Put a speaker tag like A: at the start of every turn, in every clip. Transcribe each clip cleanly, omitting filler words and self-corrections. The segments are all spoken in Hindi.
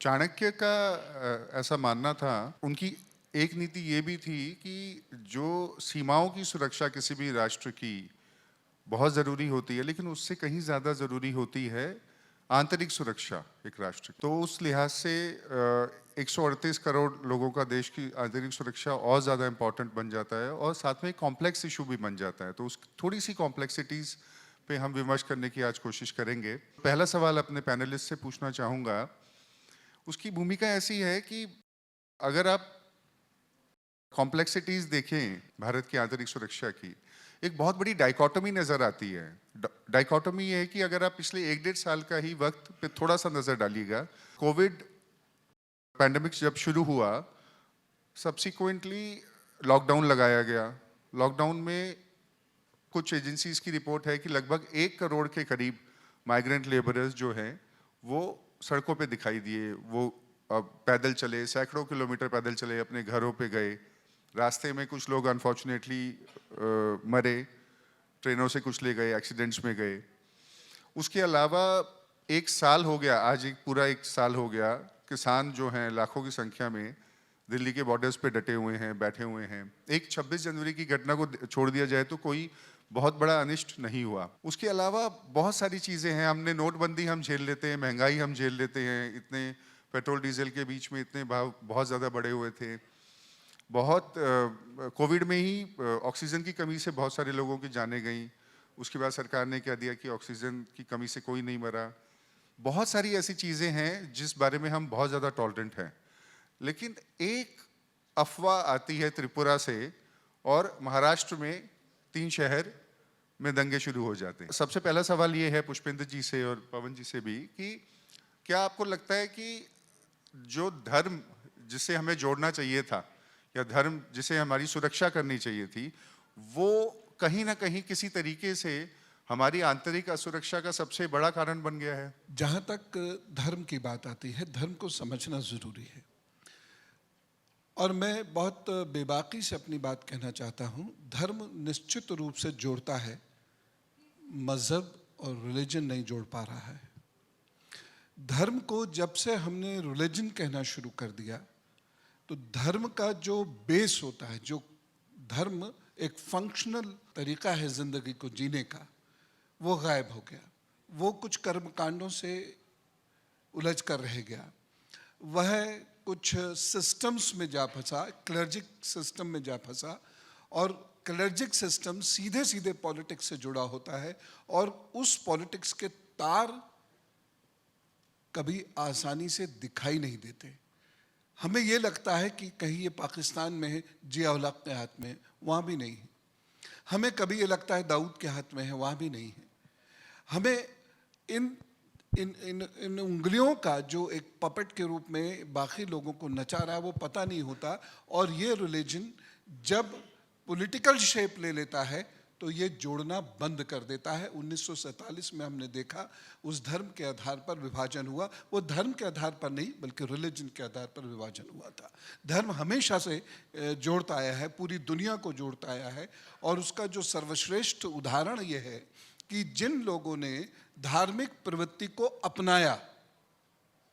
A: चाणक्य का ऐसा मानना था, उनकी एक नीति ये भी थी कि जो सीमाओं की सुरक्षा किसी भी राष्ट्र की बहुत ज़रूरी होती है, लेकिन उससे कहीं ज़्यादा ज़रूरी होती है आंतरिक सुरक्षा एक राष्ट्र की। तो उस लिहाज से 138 करोड़ लोगों का देश की आंतरिक सुरक्षा और ज़्यादा इम्पॉर्टेंट बन जाता है और साथ में एक कॉम्प्लेक्स इशू भी बन जाता है। तो उस थोड़ी सी कॉम्प्लेक्सिटीज़ पे हम विमर्श करने की आज कोशिश करेंगे। पहला सवाल अपने पैनलिस्ट से पूछना चाहूँगा। उसकी भूमिका ऐसी है कि अगर आप कॉम्प्लेक्सिटीज देखें भारत की आंतरिक सुरक्षा की, एक बहुत बड़ी डाइकोटोमी नजर आती है। डाइकोटोमी ये है कि अगर आप पिछले 1-1.5 साल का ही वक्त पे थोड़ा सा नजर डालिएगा, कोविड पैंडेमिक जब शुरू हुआ, सब्सिक्वेंटली लॉकडाउन लगाया गया। लॉकडाउन में कुछ एजेंसीज की रिपोर्ट है कि लगभग 1 करोड़ के करीब माइग्रेंट लेबरर्स जो हैं वो सड़कों पे दिखाई दिए। वो पैदल चले, सैकड़ों किलोमीटर पैदल चले, अपने घरों पे गए। रास्ते में कुछ लोग अनफॉर्चुनेटली मरे, ट्रेनों से कुछ ले गए, एक्सीडेंट्स में गए। उसके अलावा 1 साल हो गया, आज एक पूरा 1 साल हो गया, किसान जो हैं लाखों की संख्या में दिल्ली के बॉर्डर्स पे डटे हुए हैं, बैठे हुए हैं। एक 26 जनवरी की घटना को छोड़ दिया जाए तो कोई बहुत बड़ा अनिष्ट नहीं हुआ। उसके अलावा बहुत सारी चीज़ें हैं। हमने नोटबंदी हम झेल लेते हैं, महंगाई हम झेल लेते हैं, इतने पेट्रोल डीजल के बीच में इतने भाव बहुत ज़्यादा बढ़े हुए थे। बहुत कोविड में ही ऑक्सीजन की कमी से बहुत सारे लोगों की जानें गईं। उसके बाद सरकार ने कह दिया कि ऑक्सीजन की कमी से कोई नहीं मरा। बहुत सारी ऐसी चीज़ें हैं जिस बारे में हम बहुत ज़्यादा टॉलरेंट हैं। लेकिन एक अफवाह आती है त्रिपुरा से और महाराष्ट्र में 3 शहर में दंगे शुरू हो जाते हैं। सबसे पहला सवाल ये है पुष्पेंद्र जी से और पवन जी से भी कि क्या आपको लगता है कि जो धर्म जिसे हमें जोड़ना चाहिए था या धर्म जिसे हमारी सुरक्षा करनी चाहिए थी, वो कहीं ना कहीं किसी तरीके से हमारी आंतरिक असुरक्षा का सबसे बड़ा कारण बन गया है?
B: जहाँ तक धर्म की बात आती है, धर्म को समझना ज़रूरी है और मैं बहुत बेबाकी से अपनी बात कहना चाहता हूँ। धर्म निश्चित रूप से जोड़ता है, मज़हब और रिलीजन नहीं जोड़ पा रहा है। धर्म को जब से हमने रिलीजन कहना शुरू कर दिया, तो धर्म का जो बेस होता है, जो धर्म एक फंक्शनल तरीका है ज़िंदगी को जीने का, वो गायब हो गया। वो कुछ कर्मकांडों से उलझ कर रह गया। वह कुछ सिस्टम्स में जा फंसा, क्लर्जिक सिस्टम में जा फंसा, और क्लर्जिक सिस्टम सीधे सीधे पॉलिटिक्स से जुड़ा होता है और उस पॉलिटिक्स के तार कभी आसानी से दिखाई नहीं देते। हमें ये लगता है कि कहीं ये पाकिस्तान में है, जिया उल हक के हाथ में है, वहाँ भी नहीं है। हमें कभी ये लगता है दाऊद के हाथ में है, वहाँ भी नहीं है। हमें इन इन इन इन उंगलियों का जो एक पपेट के रूप में बाकी लोगों को नचा रहा है, वो पता नहीं होता। और ये रिलीजन जब पॉलिटिकल शेप ले लेता है तो ये जोड़ना बंद कर देता है। 1947 में हमने देखा, उस धर्म के आधार पर विभाजन हुआ। वो धर्म के आधार पर नहीं बल्कि रिलीजन के आधार पर विभाजन हुआ था। धर्म हमेशा से जोड़ता आया है, पूरी दुनिया को जोड़ता आया है। और उसका जो सर्वश्रेष्ठ उदाहरण ये है कि जिन लोगों ने धार्मिक प्रवृत्ति को अपनाया,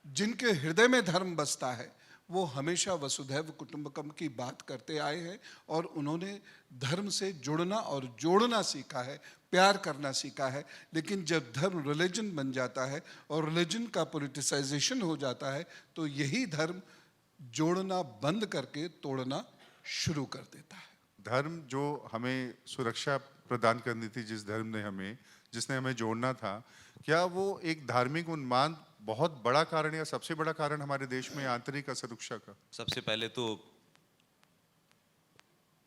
B: जिनके हृदय में धर्म बसता है, वो हमेशा वसुधैव कुटुंबकम की बात करते आए हैं और उन्होंने धर्म से जुड़ना और जोड़ना सीखा है, प्यार करना सीखा है। लेकिन जब धर्म रिलीजन बन जाता है और रिलीजन का पॉलिटिसाइजेशन हो जाता है, तो यही धर्म जोड़ना बंद करके तोड़ना शुरू कर देता है।
A: धर्म जो हमें सुरक्षा प्रदान करनी थी, जिसने हमें जोड़ना था, क्या वो एक धार्मिक उन्माद बहुत बड़ा कारण या सबसे बड़ा कारण हमारे देश में आंतरिक असुरक्षा का?
C: सबसे पहले तो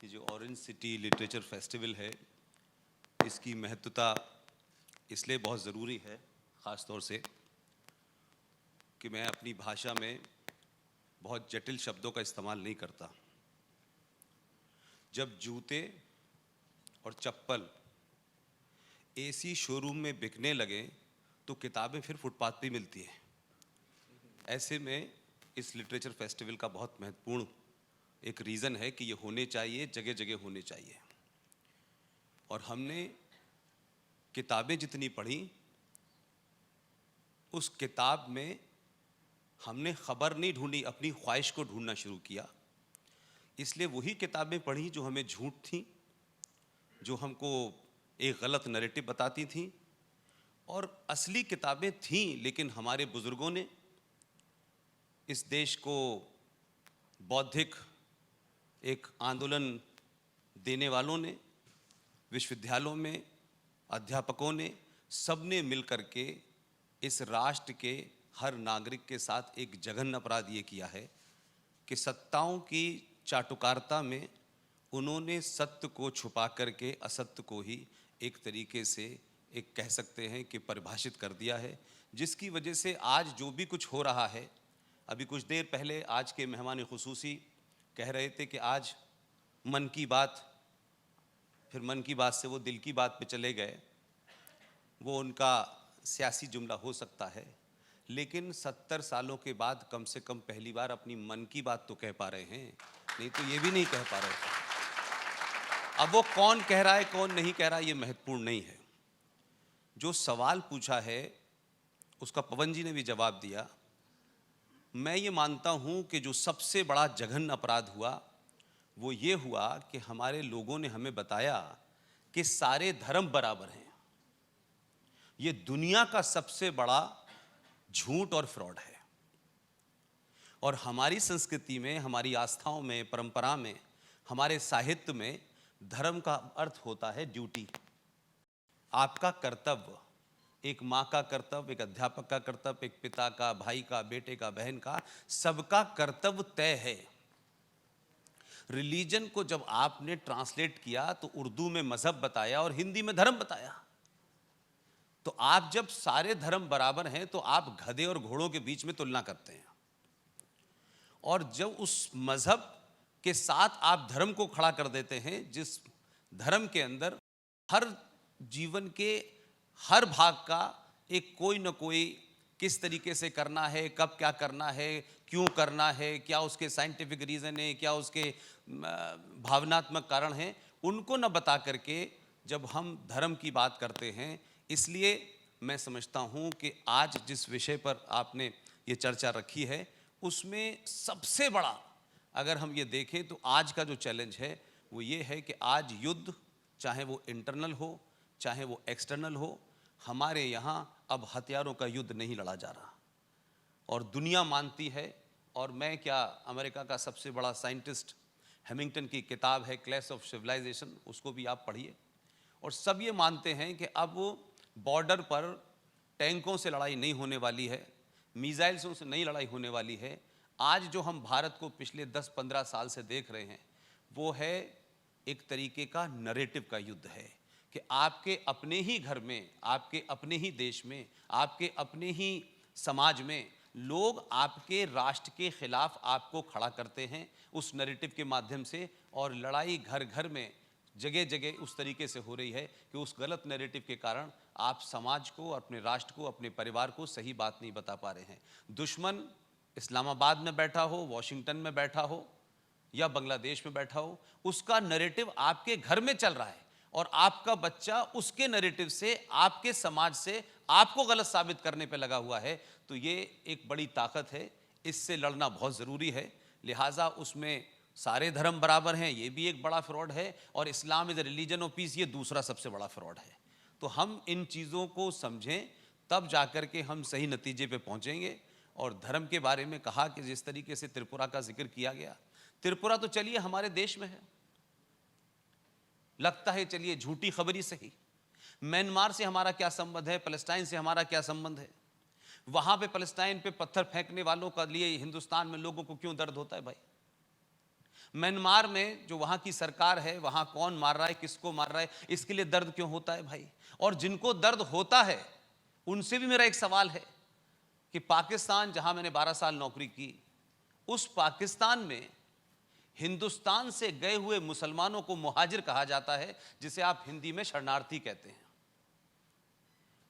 C: ये जो ऑरेंज सिटी लिटरेचर फेस्टिवल है, इसकी महत्वता इसलिए बहुत ज़रूरी है, ख़ास तौर से कि मैं अपनी भाषा में बहुत जटिल शब्दों का इस्तेमाल नहीं करता। जब जूते और चप्पल एसी शोरूम में बिकने लगे तो किताबें फिर फुटपाथ पे मिलती हैं। ऐसे में इस लिटरेचर फेस्टिवल का बहुत महत्वपूर्ण एक रीज़न है कि ये होने चाहिए, जगह जगह होने चाहिए। और हमने किताबें जितनी पढ़ी, उस किताब में हमने खबर नहीं ढूंढी, अपनी ख्वाहिश को ढूंढना शुरू किया। इसलिए वही किताबें पढ़ी जो हमें झूठ थी, जो हमको एक गलत नैरेटिव बताती थी, और असली किताबें थीं लेकिन हमारे बुजुर्गों ने, इस देश को बौद्धिक एक आंदोलन देने वालों ने, विश्वविद्यालयों में अध्यापकों ने, सबने मिल कर के इस राष्ट्र के हर नागरिक के साथ एक जघन्य अपराध ये किया है कि सत्ताओं की चाटुकारिता में उन्होंने सत्य को छुपा करके असत्य को ही एक तरीके से एक कह सकते हैं कि परिभाषित कर दिया है, जिसकी वजह से आज जो भी कुछ हो रहा है, अभी कुछ देर पहले आज के मेहमान खुसूसी कह रहे थे कि आज मन की बात, फिर मन की बात से वो दिल की बात पे चले गए। वो उनका सियासी जुमला हो सकता है, लेकिन 70 सालों के बाद कम से कम पहली बार अपनी मन की बात तो कह पा रहे हैं, नहीं तो ये भी नहीं कह पा रहे थे। अब वो कौन कह रहा है कौन नहीं कह रहा, ये महत्वपूर्ण नहीं है। जो सवाल पूछा है उसका पवन जी ने भी जवाब दिया। मैं ये मानता हूं कि जो सबसे बड़ा जघन्य अपराध हुआ वो ये हुआ कि हमारे लोगों ने हमें बताया कि सारे धर्म बराबर हैं। ये दुनिया का सबसे बड़ा झूठ और फ्रॉड है। और हमारी संस्कृति में, हमारी आस्थाओं में, परंपरा में, हमारे साहित्य में धर्म का अर्थ होता है ड्यूटी, आपका कर्तव्य। एक माँ का कर्तव्य, एक अध्यापक का कर्तव्य, एक पिता का, भाई का, बेटे का, बहन का, सबका कर्तव्य तय है। रिलीजन को जब आपने ट्रांसलेट किया तो उर्दू में मजहब बताया और हिंदी में धर्म बताया। तो आप जब सारे धर्म बराबर हैं तो आप गधे और घोड़ों के बीच में तुलना करते हैं, और जब उस मजहब के साथ आप धर्म को खड़ा कर देते हैं, जिस धर्म के अंदर हर जीवन के हर भाग का एक कोई न कोई किस तरीके से करना है, कब क्या करना है, क्यों करना है, क्या उसके साइंटिफिक रीज़न है, क्या उसके भावनात्मक कारण हैं, उनको न बता करके जब हम धर्म की बात करते हैं। इसलिए मैं समझता हूँ कि आज जिस विषय पर आपने ये चर्चा रखी है उसमें सबसे बड़ा अगर हम ये देखें तो आज का जो चैलेंज है वो ये है कि आज युद्ध, चाहे वो इंटरनल हो चाहे वो एक्सटर्नल हो, हमारे यहाँ अब हथियारों का युद्ध नहीं लड़ा जा रहा। और दुनिया मानती है, और मैं क्या, अमेरिका का सबसे बड़ा साइंटिस्ट हैमिंगटन की किताब है क्लैश ऑफ सिविलाइजेशन, उसको भी आप पढ़िए, और सब ये मानते हैं कि अब बॉर्डर पर टैंकों से लड़ाई नहीं होने वाली है, मिसाइल्सों से नहीं लड़ाई होने वाली है। आज जो हम भारत को पिछले 10-15 साल से देख रहे हैं वो है एक तरीके का नरेटिव का युद्ध है कि आपके अपने ही घर में, आपके अपने ही देश में, आपके अपने ही समाज में लोग आपके राष्ट्र के खिलाफ आपको खड़ा करते हैं उस नैरेटिव के माध्यम से, और लड़ाई घर घर में जगह जगह उस तरीके से हो रही है कि उस गलत नैरेटिव के कारण आप समाज को, अपने राष्ट्र को, अपने परिवार को सही बात नहीं बता पा रहे हैं। दुश्मन इस्लामाबाद में बैठा हो, वॉशिंगटन में बैठा हो या बांग्लादेश में बैठा हो, उसका नैरेटिव आपके घर में चल रहा है और आपका बच्चा उसके नैरेटिव से, आपके समाज से आपको गलत साबित करने पे लगा हुआ है। तो ये एक बड़ी ताकत है, इससे लड़ना बहुत ज़रूरी है। लिहाजा उसमें सारे धर्म बराबर हैं, ये भी एक बड़ा फ्रॉड है, और Islam is a religion of peace, ये दूसरा सबसे बड़ा फ्रॉड है। तो हम इन चीज़ों को समझें, तब जाकर के हम सही नतीजे पे पहुँचेंगे। और धर्म के बारे में कहा कि जिस तरीके से त्रिपुरा का जिक्र किया गया, त्रिपुरा तो चलिए हमारे देश में है, लगता है चलिए झूठी खबरी सही। म्यांमार से हमारा क्या संबंध है, पैलेस्टाइन से हमारा क्या संबंध है? वहां पे पैलेस्टाइन पे पत्थर फेंकने वालों का लिए हिंदुस्तान में लोगों को क्यों दर्द होता है भाई? म्यांमार में जो वहां की सरकार है, वहां कौन मार रहा है, किसको मार रहा है, इसके लिए दर्द क्यों होता है भाई? और जिनको दर्द होता है उनसे भी मेरा एक सवाल है कि पाकिस्तान, जहां मैंने 12 साल नौकरी की, उस पाकिस्तान में हिंदुस्तान से गए हुए मुसलमानों को मुहाजिर कहा जाता है, जिसे आप हिंदी में शरणार्थी कहते हैं।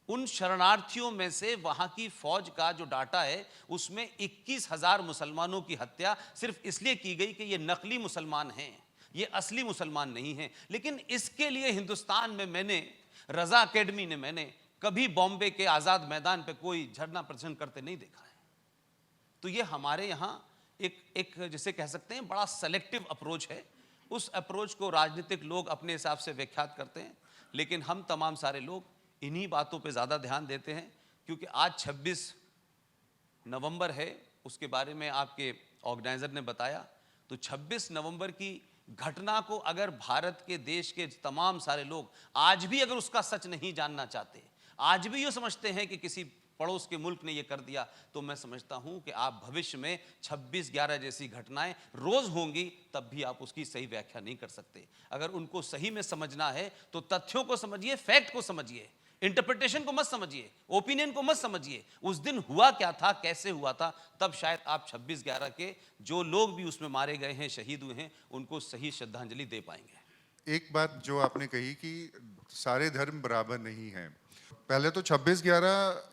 C: उन शरणार्थियों में से वहां की फौज का जो डाटा है उसमें 21,000 मुसलमानों की हत्या सिर्फ इसलिए की गई कि ये नकली मुसलमान हैं, ये असली मुसलमान नहीं हैं। लेकिन इसके लिए हिंदुस्तान में मैंने, रजा एकेडमी ने, मैंने कभी बॉम्बे के आज़ाद मैदान पे कोई झरना प्रदर्शन करते नहीं देखा है। तो ये हमारे यहाँ एक जिसे कह सकते हैं बड़ा सेलेक्टिव अप्रोच है। उस अप्रोच को राजनीतिक लोग अपने हिसाब से व्याख्यात करते हैं, लेकिन हम तमाम सारे लोग इन्हीं बातों पे ज़्यादा ध्यान देते हैं, क्योंकि आज 26 नवंबर है, उसके बारे में आपके ऑर्गेनाइजर ने बताया। तो 26 नवंबर की घटना को अगर भारत के देश के तमाम सारे लोग आज भी अगर उसका सच नहीं जानना चाहते, आज भी ये समझते हैं कि किसी पड़ोस के मुल्क ने ये कर दिया, तो मैं समझता हूं कि आप भविष्य में 26/11 जैसी घटनाएं रोज होंगी, तब भी आप उसकी सही व्याख्या नहीं कर सकते। अगर उनको सही में समझना है तो तथ्यों को समझिए, फैक्ट को समझिए, इंटरप्रिटेशन को मत समझिए, ओपिनियन को मत समझिए। उस दिन हुआ क्या था, कैसे हुआ था, तब शायद आप 26/11 के जो लोग भी उसमें मारे गए हैं, शहीद हुए हैं, उनको सही श्रद्धांजलि दे पाएंगे।
A: एक बात जो आपने कही कि सारे धर्म बराबर नहीं हैं। पहले तो 26/11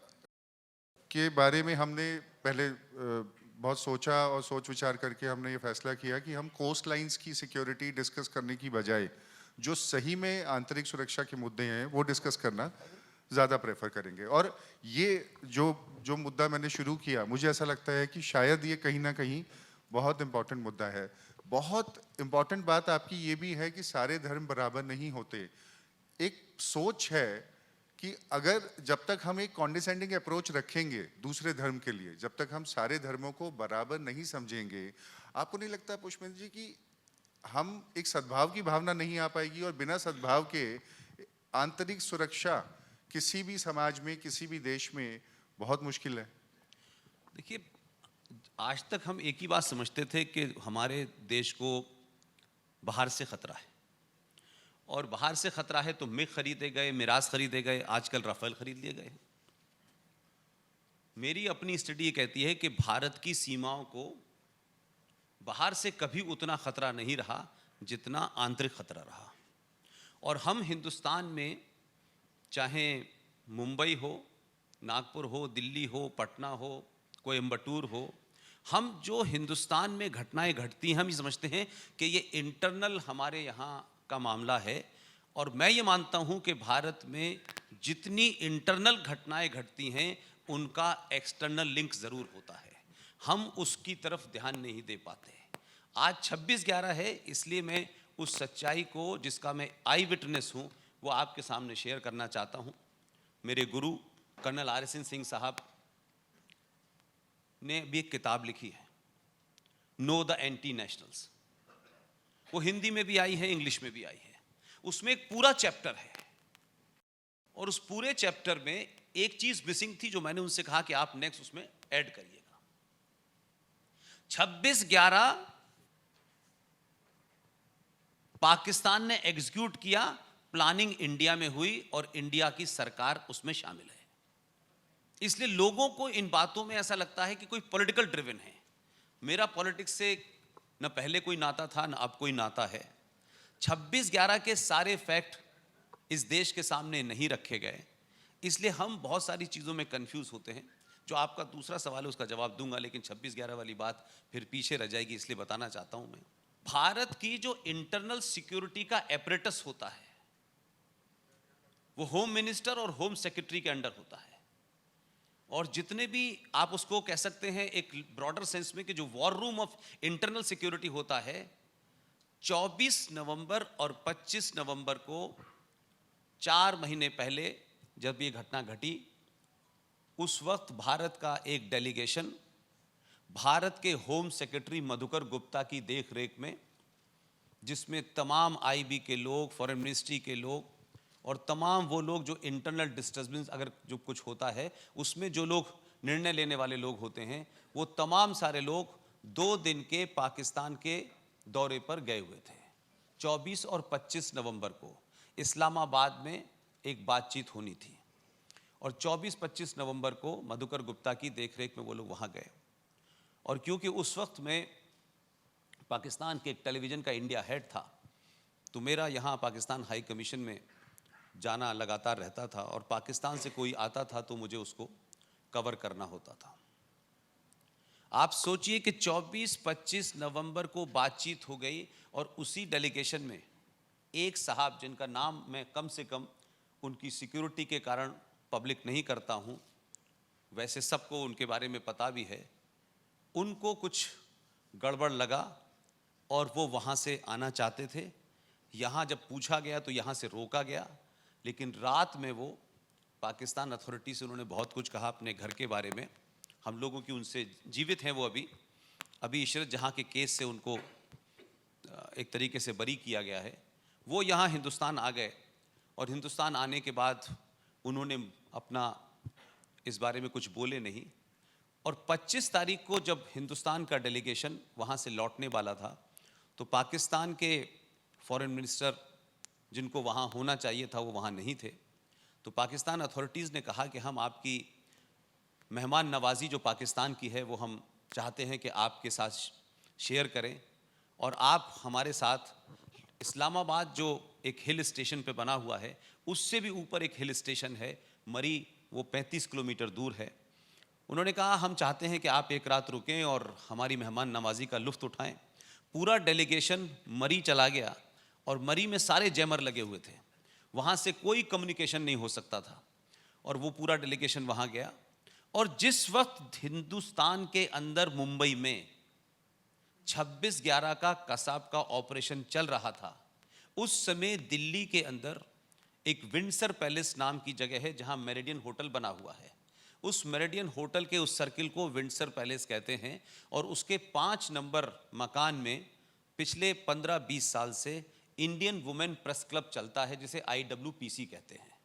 A: के बारे में हमने पहले बहुत सोचा और सोच विचार करके हमने ये फैसला किया कि हम कोस्ट लाइंस की सिक्योरिटी डिस्कस करने की बजाय जो सही में आंतरिक सुरक्षा के मुद्दे हैं वो डिस्कस करना ज़्यादा प्रेफर करेंगे। और ये जो मुद्दा मैंने शुरू किया, मुझे ऐसा लगता है कि शायद ये कहीं ना कहीं बहुत इम्पॉर्टेंट मुद्दा है। बहुत इम्पॉर्टेंट बात आपकी ये भी है कि सारे धर्म बराबर नहीं होते। एक सोच है कि अगर जब तक हम एक कॉन्डिसेंडिंग अप्रोच रखेंगे दूसरे धर्म के लिए, जब तक हम सारे धर्मों को बराबर नहीं समझेंगे, आपको नहीं लगता पुष्पेंद्र जी कि हम एक सद्भाव की भावना नहीं आ पाएगी? और बिना सद्भाव के आंतरिक सुरक्षा किसी भी समाज में, किसी भी देश में बहुत मुश्किल है।
C: देखिए, आज तक हम एक ही बात समझते थे कि हमारे देश को बाहर से खतरा है, और बाहर से खतरा है तो मिग खरीदे गए, मिराज खरीदे गए, आजकल राफेल खरीद लिए गए। मेरी अपनी स्टडी ये कहती है कि भारत की सीमाओं को बाहर से कभी उतना खतरा नहीं रहा जितना आंतरिक खतरा रहा। और हम हिंदुस्तान में, चाहे मुंबई हो, नागपुर हो, दिल्ली हो, पटना हो, कोयम्बटूर हो, हम जो हिंदुस्तान में घटनाएं घटती हैं, हम ये समझते हैं कि ये इंटरनल हमारे यहाँ का मामला है। और मैं ये मानता हूँ कि भारत में जितनी इंटरनल घटनाएं घटती हैं उनका एक्सटर्नल लिंक ज़रूर होता है, हम उसकी तरफ ध्यान नहीं दे पाते। आज 26/11 है, इसलिए मैं उस सच्चाई को, जिसका मैं आई विटनेस हूँ, वो आपके सामने शेयर करना चाहता हूँ। मेरे गुरु कर्नल RSN सिंह साहब ने भी एक किताब लिखी है, नो द एंटी नेशनल्स। वो हिंदी में भी आई है, इंग्लिश में भी आई है। उसमें एक पूरा चैप्टर है, और उस पूरे चैप्टर में एक चीज मिसिंग थी जो मैंने उनसे कहा कि आप नेक्स्ट उसमें ऐड करिएगा। 26/11 पाकिस्तान ने एग्जीक्यूट किया, प्लानिंग इंडिया में हुई और इंडिया की सरकार उसमें शामिल है। इसलिए लोगों को इन बातों में ऐसा लगता है कि कोई पॉलिटिकल ड्रिवन है। मेरा पॉलिटिक्स से न पहले कोई नाता था, न अब कोई नाता है। 26/11 के सारे फैक्ट इस देश के सामने नहीं रखे गए, इसलिए हम बहुत सारी चीज़ों में कंफ्यूज होते हैं। जो आपका दूसरा सवाल है उसका जवाब दूंगा, लेकिन 26/11 वाली बात फिर पीछे रह जाएगी, इसलिए बताना चाहता हूं मैं। भारत की जो इंटरनल सिक्योरिटी का एपरेटस होता है वो होम मिनिस्टर और होम सेक्रेटरी के अंडर होता है। और जितने भी आप उसको कह सकते हैं एक ब्रॉडर सेंस में कि जो war room of internal security होता है, 24 नवंबर और 25 नवंबर को 4 महीने पहले जब ये घटना घटी, उस वक्त भारत का एक डेलीगेशन भारत के होम सेक्रेटरी मधुकर गुप्ता की देख रेख में, जिसमें तमाम IB के लोग, फॉरेन मिनिस्ट्री के लोग और तमाम वो लोग जो इंटरनल डिस्टर्बेंस अगर जो कुछ होता है उसमें जो लोग निर्णय लेने वाले लोग होते हैं, वो तमाम सारे लोग 2 दिन के पाकिस्तान के दौरे पर गए हुए थे। 24 और 25 नवंबर को इस्लामाबाद में एक बातचीत होनी थी, और 24-25 नवंबर को मधुकर गुप्ता की देखरेख में वो लोग वहाँ गए। और क्योंकि उस वक्त में पाकिस्तान के एक टेलीविज़न का इंडिया हेड था, तो मेरा यहाँ पाकिस्तान हाई कमीशन में जाना लगातार रहता था, और पाकिस्तान से कोई आता था तो मुझे उसको कवर करना होता था। आप सोचिए कि 24-25 नवंबर को बातचीत हो गई, और उसी डेलीगेशन में एक साहब जिनका नाम मैं कम से कम उनकी सिक्योरिटी के कारण पब्लिक नहीं करता हूँ, वैसे सबको उनके बारे में पता भी है, उनको कुछ गड़बड़ लगा और वो वहाँ से आना चाहते थे। यहाँ जब पूछा गया तो यहाँ से रोका गया, लेकिन रात में वो पाकिस्तान अथॉरिटी से उन्होंने बहुत कुछ कहा अपने घर के बारे में। हम लोगों की उनसे जीवित हैं वो अभी इशरत जहाँ के केस से उनको एक तरीके से बरी किया गया है। वो यहाँ हिंदुस्तान आ गए और हिंदुस्तान आने के बाद उन्होंने अपना इस बारे में कुछ बोले नहीं। और 25 तारीख को जब हिंदुस्तान का डेलीगेशन वहाँ से लौटने वाला था तो पाकिस्तान के फॉरेन मिनिस्टर जिनको वहाँ होना चाहिए था वो वहाँ नहीं थे। तो पाकिस्तान अथॉरिटीज़ ने कहा कि हम आपकी मेहमान नवाजी जो पाकिस्तान की है वो हम चाहते हैं कि आपके साथ शेयर करें, और आप हमारे साथ इस्लामाबाद जो एक हिल स्टेशन पे बना हुआ है उससे भी ऊपर एक हिल स्टेशन है मरी, वो 35 किलोमीटर दूर है। उन्होंने कहा हम चाहते हैं कि आप एक रात रुकें और हमारी मेहमान नवाजी का लुत्फ़ उठाएं। पूरा डेलीगेशन मरी चला गया और मरी में सारे जैमर लगे हुए थे, वहाँ से कोई कम्युनिकेशन नहीं हो सकता था, और वो पूरा डेलीगेशन वहाँ गया। और जिस वक्त हिंदुस्तान के अंदर मुंबई में 26/11 का कसाब का ऑपरेशन चल रहा था, उस समय दिल्ली के अंदर एक विंडसर पैलेस नाम की जगह है जहां मेरिडियन होटल बना हुआ है। उस मेरिडियन होटल के उस सर्किल को विंडसर पैलेस कहते हैं, और उसके 5 नंबर मकान में पिछले 15-20 साल से इंडियन वुमेन प्रेस क्लब चलता है जिसे IWPC कहते हैं।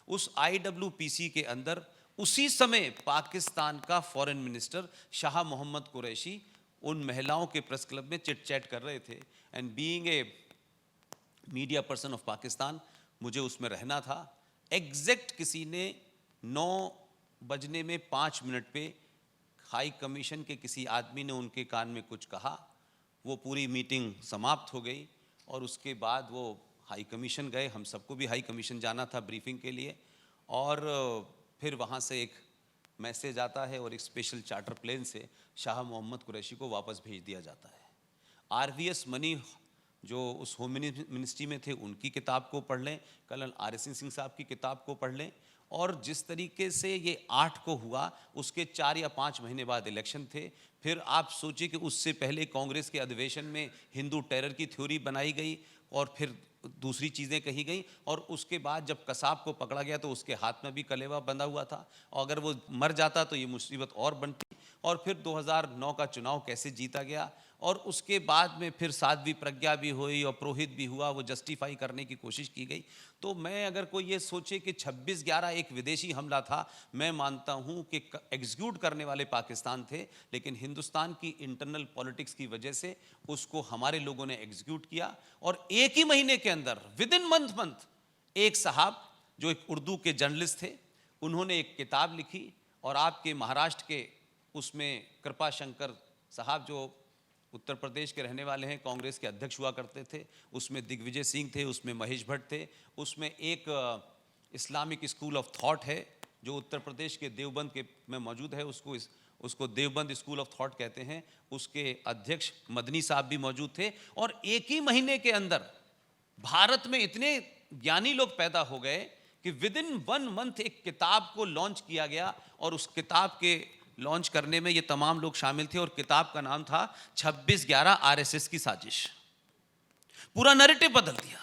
C: उस IWPC के अंदर उसी समय पाकिस्तान का फॉरेन मिनिस्टर शाह मोहम्मद कुरैशी उन महिलाओं के प्रेस क्लब में चिट चैट कर रहे थे। And being a media person of Pakistan मुझे उसमें रहना था। एग्जैक्ट किसी ने 9:05 पे हाई कमीशन के किसी आदमी ने उनके कान में कुछ कहा, वो पूरी मीटिंग समाप्त हो गई और उसके बाद वो हाई कमीशन गए। हम सबको भी हाई कमीशन जाना था ब्रीफिंग के लिए, और फिर वहाँ से एक मैसेज आता है और एक स्पेशल चार्टर प्लेन से शाह मोहम्मद कुरैशी को वापस भेज दिया जाता है। RVS मनी जो उस होम मिनिस्ट्री में थे उनकी किताब को पढ़ लें, कर्नल RSN सिंह साहब की किताब को पढ़ लें, और जिस तरीके से ये 8 को हुआ उसके 4 या 5 महीने बाद इलेक्शन थे। फिर आप सोचिए कि उससे पहले कांग्रेस के अधिवेशन में हिंदू टेरर की थ्योरी बनाई गई और फिर दूसरी चीज़ें कही गई, और उसके बाद जब कसाब को पकड़ा गया तो उसके हाथ में भी कलेवा बंधा हुआ था, और अगर वो मर जाता तो ये मुसीबत और बनती। और फिर 2009 का चुनाव कैसे जीता गया, और उसके बाद में फिर साध्वी प्रज्ञा भी हुई और पुरोहित भी हुआ, वो जस्टिफाई करने की कोशिश की गई। तो मैं अगर कोई ये सोचे कि 26/11 एक विदेशी हमला था, मैं मानता हूँ कि एग्जीक्यूट करने वाले पाकिस्तान थे, लेकिन हिंदुस्तान की इंटरनल पॉलिटिक्स की वजह से उसको हमारे लोगों ने एग्जीक्यूट किया। और एक ही महीने के अंदर विद इन मंथ एक साहब जो एक उर्दू के जर्नलिस्ट थे, उन्होंने एक किताब लिखी, और आपके महाराष्ट्र के उसमें कृपा शंकर साहब जो उत्तर प्रदेश के रहने वाले हैं, कांग्रेस के अध्यक्ष हुआ करते थे, उसमें दिग्विजय सिंह थे, उसमें महेश भट्ट थे, उसमें एक इस्लामिक स्कूल ऑफ थॉट है जो उत्तर प्रदेश के देवबंद के में मौजूद है, उसको देवबंद स्कूल ऑफ थॉट कहते हैं, उसके अध्यक्ष मदनी साहब भी मौजूद थे। और एक ही महीने के अंदर भारत में इतने ज्ञानी लोग पैदा हो गए कि विद इन 1 मंथ एक किताब को लॉन्च किया गया, और उस किताब के लॉन्च करने में ये तमाम लोग शामिल थे, और किताब का नाम था 26/11 RSS की साजिश। पूरा नैरेटिव बदल दिया।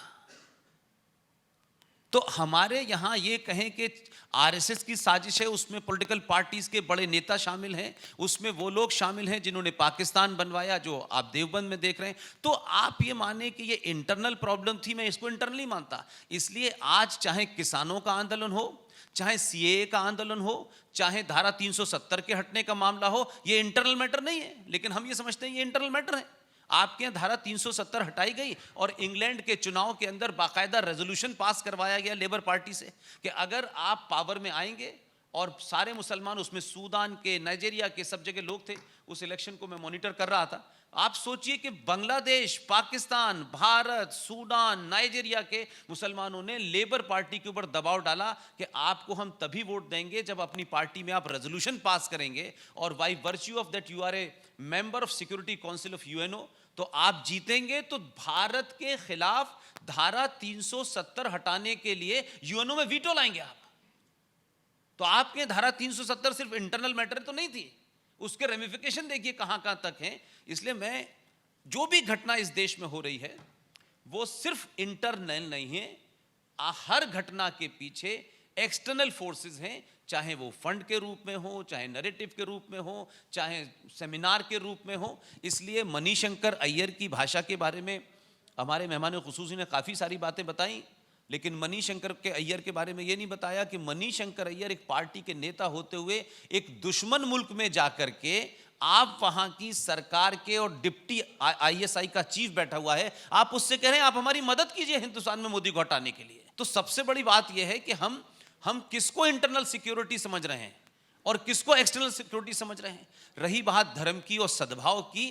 C: तो हमारे यहां ये कहें कि RSS की साजिश है, उसमें पॉलिटिकल पार्टीज के बड़े नेता शामिल हैं, उसमें वो लोग शामिल हैं जिन्होंने पाकिस्तान बनवाया जो आप देवबंद में देख रहे हैं। तो आप ये माने कि ये इंटरनल प्रॉब्लम थी, मैं इसको इंटरनली मानता। इसलिए आज चाहे किसानों का आंदोलन हो, चाहे CAA का आंदोलन हो, चाहे धारा 370 के हटने का मामला हो, ये इंटरनल मैटर नहीं है, लेकिन हम ये समझते हैं ये इंटरनल मैटर है। आपके यहाँ धारा 370 हटाई गई और इंग्लैंड के चुनाव के अंदर बाकायदा रेजोल्यूशन पास करवाया गया लेबर पार्टी से कि अगर आप पावर में आएंगे, और सारे मुसलमान उसमें सूडान के, नाइजीरिया के, सब जगह लोग थे। उस इलेक्शन को मैं मॉनिटर कर रहा था। आप सोचिए कि बांग्लादेश, पाकिस्तान, भारत, सूडान, नाइजीरिया के मुसलमानों ने लेबर पार्टी के ऊपर दबाव डाला कि आपको हम तभी वोट देंगे जब अपनी पार्टी में आप रेजोल्यूशन पास करेंगे, और by virtue of that you are a member of security council of UNO, तो आप जीतेंगे। तो भारत के खिलाफ धारा 370 हटाने के लिए UNO में वीटो लाएंगे आप। तो आपके धारा 370 सिर्फ इंटरनल मैटर तो नहीं थी, उसके रेमिफिकेशन देखिए कहां कहां तक हैं। इसलिए मैं जो भी घटना इस देश में हो रही है वो सिर्फ इंटरनल नहीं है, हर घटना के पीछे एक्सटर्नल फोर्सेस हैं, चाहे वो फंड के रूप में हो, चाहे नैरेटिव के रूप में हो, चाहे सेमिनार के रूप में हो। इसलिए मणिशंकर अय्यर की भाषा के बारे में हमारे मेहमान खुसूसी ने काफ़ी सारी बातें बताई, लेकिन मणिशंकर के अय्यर के बारे में ये नहीं बताया कि मणिशंकर अय्यर एक पार्टी के नेता होते हुए एक दुश्मन मुल्क में जाकर के आप वहां की सरकार के और डिप्टी आईएसआई का चीफ बैठा हुआ है, आप उससे कह रहे हैं आप हमारी मदद कीजिए हिंदुस्तान में मोदी को हटाने के लिए। तो सबसे बड़ी बात यह है कि हम किसको इंटरनल सिक्योरिटी समझ रहे हैं और किसको एक्सटर्नल सिक्योरिटी समझ रहे हैं। रही बात धर्म की और सद्भाव की,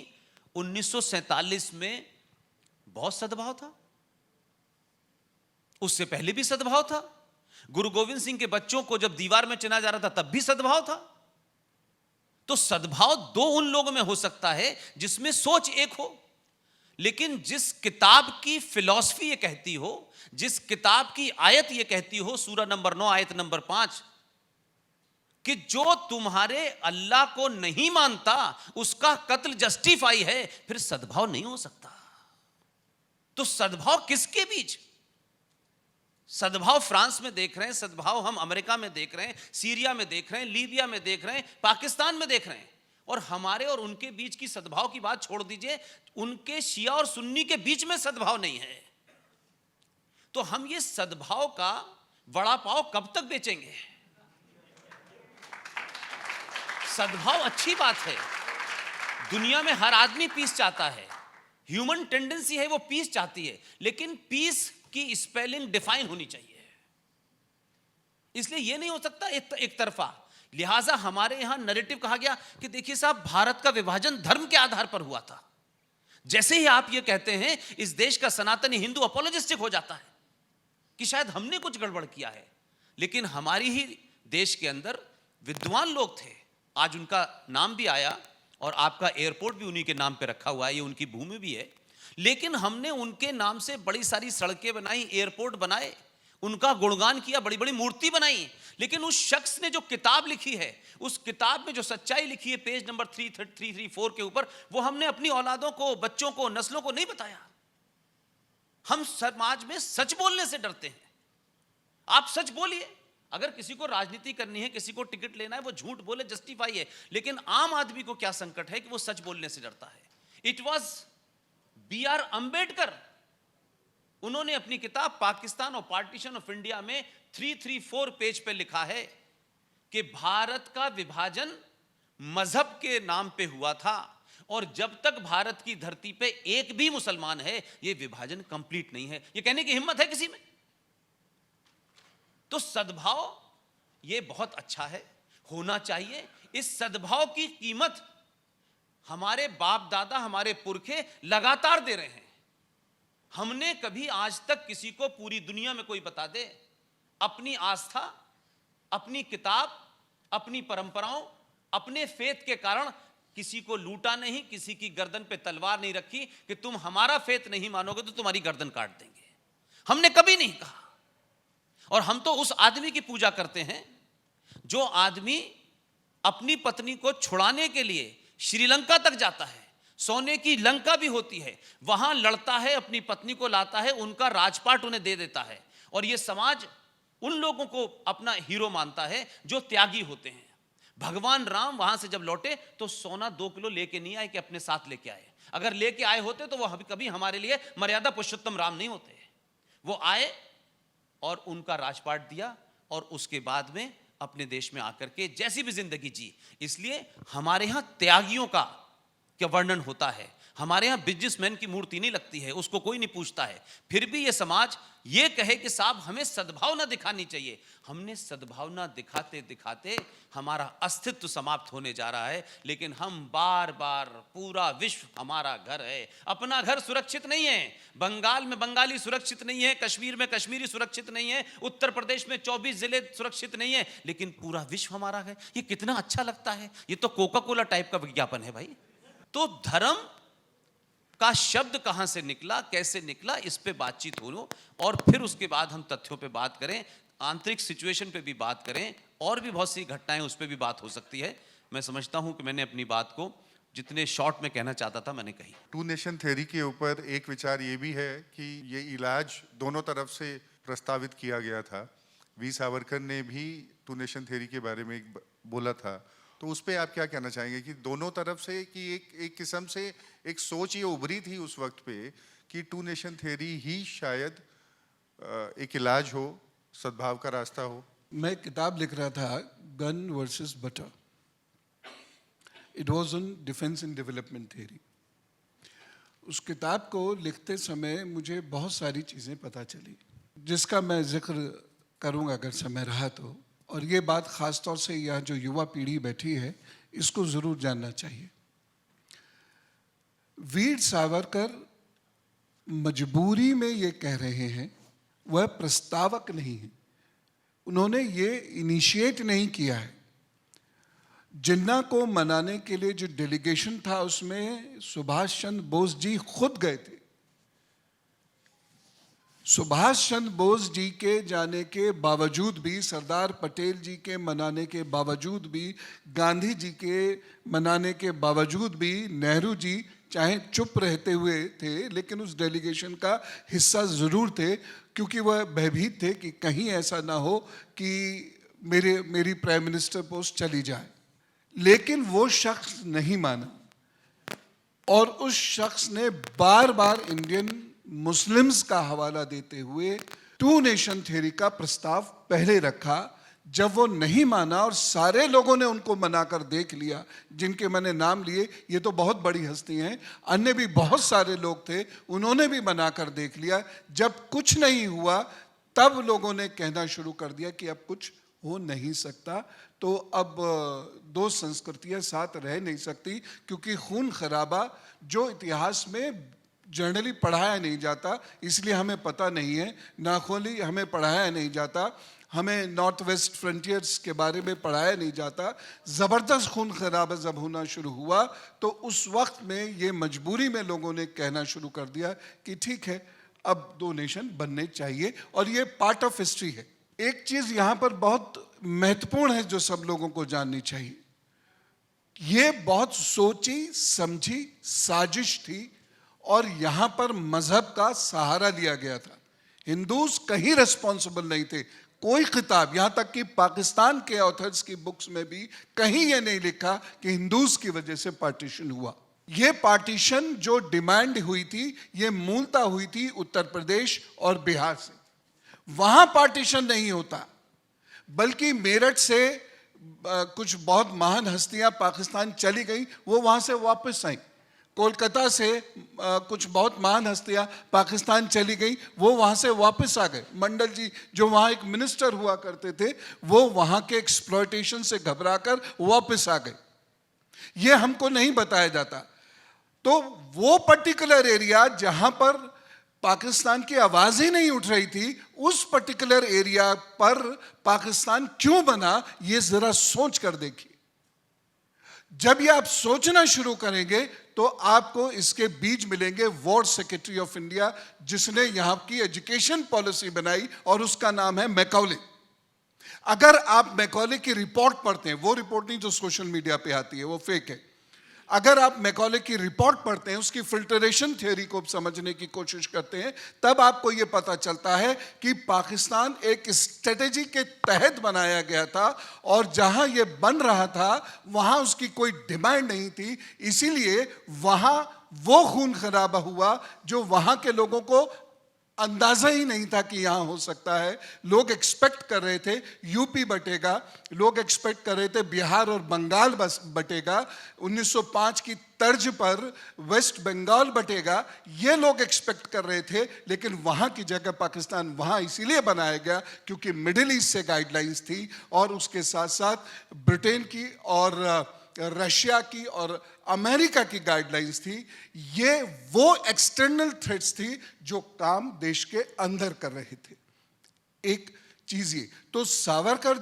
C: 1947 में बहुत सद्भाव था, उससे पहले भी सद्भाव था। गुरु गोविंद सिंह के बच्चों को जब दीवार में चिना जा रहा था तब भी सद्भाव था। तो सद्भाव दो उन लोगों में हो सकता है जिसमें सोच एक हो, लेकिन जिस किताब की फिलॉसफी ये कहती हो, जिस किताब की आयत ये कहती हो, सूरा नंबर 9 आयत नंबर 5, कि जो तुम्हारे अल्लाह को नहीं मानता उसका कत्ल जस्टिफाई है, फिर सद्भाव नहीं हो सकता। तो सद्भाव किसके बीच? सद्भाव फ्रांस में देख रहे हैं, सद्भाव हम अमेरिका में देख रहे हैं, सीरिया में देख रहे हैं, लीबिया में देख रहे हैं, पाकिस्तान में देख रहे हैं। और हमारे और उनके बीच की सद्भाव की बात छोड़ दीजिए, उनके शिया और सुन्नी के बीच में सद्भाव नहीं है। तो हम ये सद्भाव का वड़ा पाव कब तक बेचेंगे? सद्भाव अच्छी बात है, दुनिया में हर आदमी पीस चाहता है, ह्यूमन टेंडेंसी है वो पीस चाहती है, लेकिन पीस की स्पेलिंग डिफाइन होनी चाहिए। इसलिए यह नहीं हो सकता एक तरफा। लिहाजा हमारे यहां नैरेटिव कहा गया कि देखिए साहब, भारत का विभाजन धर्म के आधार पर हुआ था। जैसे ही आप ये कहते हैं, इस देश का सनातनी हिंदू अपॉलोजिस्टिक हो जाता है कि शायद हमने कुछ गड़बड़ किया है। लेकिन हमारी ही देश के अंदर विद्वान लोग थे, आज उनका नाम भी आया और आपका एयरपोर्ट भी उन्हीं के नाम पे रखा हुआ है, ये उनकी भूमि भी है। लेकिन हमने उनके नाम से बड़ी सारी सड़कें बनाई, एयरपोर्ट बनाए, उनका गुणगान किया, बड़ी बड़ी मूर्ति बनाई। लेकिन उस शख्स ने जो किताब लिखी है, उस किताब में जो सच्चाई लिखी है पेज नंबर 334 के ऊपर, वो हमने अपनी औलादों को, बच्चों को, नस्लों को नहीं बताया। हम समाज में सच बोलने से डरते हैं। आप सच बोलिए, अगर किसी को राजनीति करनी है, किसी को टिकट लेना है, वो झूठ बोले, जस्टिफाई है। लेकिन आम आदमी को क्या संकट है कि वो सच बोलने से डरता है। It was B.R. अंबेडकर, उन्होंने अपनी किताब पाकिस्तान और पार्टीशन ऑफ इंडिया में 334 पेज पे लिखा है कि भारत का विभाजन मजहब के नाम पे हुआ था और जब तक भारत की धरती पे एक भी मुसलमान है, यह विभाजन कंप्लीट नहीं है। यह कहने की हिम्मत है किसी में? तो सद्भाव ये बहुत अच्छा है, होना चाहिए। इस सद्भाव की कीमत हमारे बाप दादा, हमारे पुरखे लगातार दे रहे हैं। हमने कभी आज तक किसी को पूरी दुनिया में कोई बता दे, अपनी आस्था, अपनी किताब, अपनी परंपराओं, अपने फेथ के कारण किसी को लूटा नहीं, किसी की गर्दन पे तलवार नहीं रखी कि तुम हमारा फेथ नहीं मानोगे तो तुम्हारी गर्दन काट देंगे। हमने कभी नहीं कहा। और हम तो उस आदमी की पूजा करते हैं जो आदमी अपनी पत्नी को छुड़ाने के लिए श्रीलंका तक जाता है, सोने की लंका भी होती है, वहां लड़ता है, अपनी पत्नी को लाता है, उनका राजपाट उन्हें दे देता है। और यह समाज उन लोगों को अपना हीरो मानता है जो त्यागी होते हैं। भगवान राम वहां से जब लौटे तो सोना 2 किलो लेके नहीं आए कि अपने साथ लेके आए। अगर लेके आए होते तो वो कभी हमारे लिए मर्यादा पुरुषोत्तम राम नहीं होते। वो आए और उनका राजपाट दिया और उसके बाद में अपने देश में आकर के जैसी भी जिंदगी जी। इसलिए हमारे यहां त्यागियों का क्या वर्णन होता है। हमारे यहां बिजनेसमैन की मूर्ति नहीं लगती है, उसको कोई नहीं पूछता है। फिर भी ये समाज ये कहे कि साहब हमें सद्भावना दिखानी चाहिए। हमने सद्भावना दिखाते दिखाते हमारा अस्तित्व समाप्त होने जा रहा है। लेकिन हम बार बार, पूरा विश्व हमारा घर है, अपना घर सुरक्षित नहीं है। बंगाल में बंगाली सुरक्षित नहीं है, कश्मीर में कश्मीरी सुरक्षित नहीं है, उत्तर प्रदेश में 24 जिले सुरक्षित नहीं है, लेकिन पूरा विश्व हमारा है। ये कितना अच्छा लगता है। ये तो कोका कोला टाइप का विज्ञापन है भाई। तो धर्म का शब्द कहां से निकला, कैसे निकला, इस पे बातचीत हो और फिर उसके बाद हम तथ्यों पे बात करें, आंतरिक सिचुएशन पे भी बात करें, और भी बहुत सी घटनाएं उस पे भी बात हो सकती है। मैं समझता हूं कि मैंने अपनी बात को जितने शॉर्ट में कहना चाहता था मैंने कही।
A: टू नेशन थ्योरी के ऊपर एक विचार ये भी है कि ये इलाज दोनों तरफ से प्रस्तावित किया गया था। वी सावरकर ने भी टू नेशन थ्योरी के बारे में बोला था, तो उस पर आप क्या कहना चाहेंगे कि दोनों तरफ से कि एक किस्म से एक सोच ये उभरी थी उस वक्त पे कि टू नेशन थ्योरी ही शायद एक इलाज हो, सद्भाव का रास्ता हो?
B: मैं किताब लिख रहा था, gun versus butter. It was on defence and development theory. उस किताब को लिखते समय मुझे बहुत सारी चीज़ें पता चली, जिसका मैं जिक्र करूंगा अगर समय रहा तो। और ये बात ख़ास तौर से यह जो युवा पीढ़ी बैठी है इसको ज़रूर जानना चाहिए। वीर सावरकर मजबूरी में ये कह रहे हैं, वह प्रस्तावक नहीं है। उन्होंने ये इनिशिएट नहीं किया है। जिन्ना को मनाने के लिए जो डेलीगेशन था उसमें सुभाष चंद्र बोस जी खुद गए थे। सुभाष चंद्र बोस जी के जाने के बावजूद भी, सरदार पटेल जी के मनाने के बावजूद भी, गांधी जी के मनाने के बावजूद भी, नेहरू जी चाहे चुप रहते हुए थे लेकिन उस डेलीगेशन का हिस्सा ज़रूर थे, क्योंकि वह भयभीत थे कि कहीं ऐसा ना हो कि मेरी प्राइम मिनिस्टर पोस्ट चली जाए। लेकिन वो शख्स नहीं माना और उस शख्स ने बार बार इंडियन मुस्लिम्स का हवाला देते हुए टू नेशन थ्योरी का प्रस्ताव पहले रखा। जब वो नहीं माना और सारे लोगों ने उनको मनाकर देख लिया, जिनके मैंने नाम लिए, ये तो बहुत बड़ी हस्ती हैं, अन्य भी बहुत सारे लोग थे, उन्होंने भी मनाकर देख लिया। जब कुछ नहीं हुआ तब लोगों ने कहना शुरू कर दिया कि अब कुछ हो नहीं सकता। तो अब दो संस्कृतियां साथ रह नहीं सकती, क्योंकि खून खराबा जो इतिहास में जनरली पढ़ाया नहीं जाता, इसलिए हमें पता नहीं है। नाखोली हमें पढ़ाया नहीं जाता, हमें नॉर्थ वेस्ट फ्रंटियर्स के बारे में पढ़ाया नहीं जाता। ज़बरदस्त खून खराबा जब होना शुरू हुआ तो उस वक्त में ये मजबूरी में लोगों ने कहना शुरू कर दिया कि ठीक है, अब दो नेशन बनने चाहिए, और ये पार्ट ऑफ हिस्ट्री है। एक चीज़ यहाँ पर बहुत महत्वपूर्ण है जो सब लोगों को जाननी चाहिए। ये बहुत सोची समझी साजिश थी और यहाँ पर मजहब का सहारा लिया गया था। हिंदूज कहीं रिस्पॉन्सिबल नहीं थे। कोई खिताब, यहाँ तक कि पाकिस्तान के ऑथर्स की बुक्स में भी कहीं ये नहीं लिखा कि हिंदूज की वजह से पार्टीशन हुआ। ये पार्टीशन जो डिमांड हुई थी, ये मूलतः हुई थी उत्तर प्रदेश और बिहार से। वहाँ पार्टीशन नहीं होता, बल्कि मेरठ से कुछ बहुत महान हस्तियां पाकिस्तान चली गई, वो वहाँ से वापस आई। कोलकाता से कुछ बहुत महान हस्तियां पाकिस्तान चली गई, वो वहाँ से वापस आ गए। मंडल जी जो वहाँ एक मिनिस्टर हुआ करते थे, वो वहाँ के एक्सप्लॉयटेशन से घबराकर वापस आ गए। ये हमको नहीं बताया जाता। तो वो पर्टिकुलर एरिया जहाँ पर पाकिस्तान की आवाज़ ही नहीं उठ रही थी, उस पर्टिकुलर एरिया पर पाकिस्तान क्यों बना, ये ज़रा सोच कर देखिए। जब ये आप सोचना शुरू करेंगे तो आपको इसके बीज मिलेंगे। वॉर सेक्रेटरी ऑफ इंडिया जिसने यहाँ की एजुकेशन पॉलिसी बनाई, और उसका नाम है मैकॉले। अगर आप मैकॉले की रिपोर्ट पढ़ते हैं, वो रिपोर्ट नहीं जो सोशल मीडिया पे आती है, वो फेक है। अगर आप मैकॉले की रिपोर्ट पढ़ते हैं, उसकी फिल्टरेशन थ्योरी को समझने की कोशिश करते हैं, तब आपको यह पता चलता है कि पाकिस्तान एक स्ट्रेटेजी के तहत बनाया गया था, और जहां यह बन रहा था वहां उसकी कोई डिमांड नहीं थी। इसीलिए वहां वो खून खराबा हुआ जो वहां के लोगों को अंदाजा ही नहीं था कि यहां हो सकता है। लोग एक्सपेक्ट कर रहे थे यूपी बटेगा, लोग एक्सपेक्ट कर रहे थे बिहार और बंगाल बस बटेगा, 1905 की तर्ज पर वेस्ट बंगाल बटेगा, ये लोग एक्सपेक्ट कर रहे थे। लेकिन वहां की जगह पाकिस्तान वहां इसीलिए बनाया गया क्योंकि मिडिल ईस्ट से गाइडलाइंस थी, और उसके साथ साथ ब्रिटेन की और रशिया की और अमेरिका की गाइडलाइंस थी। ये वो एक्सटर्नल थ्रेट्स थी जो काम देश के अंदर कर रहे थे। एक चीज ये तो सावरकर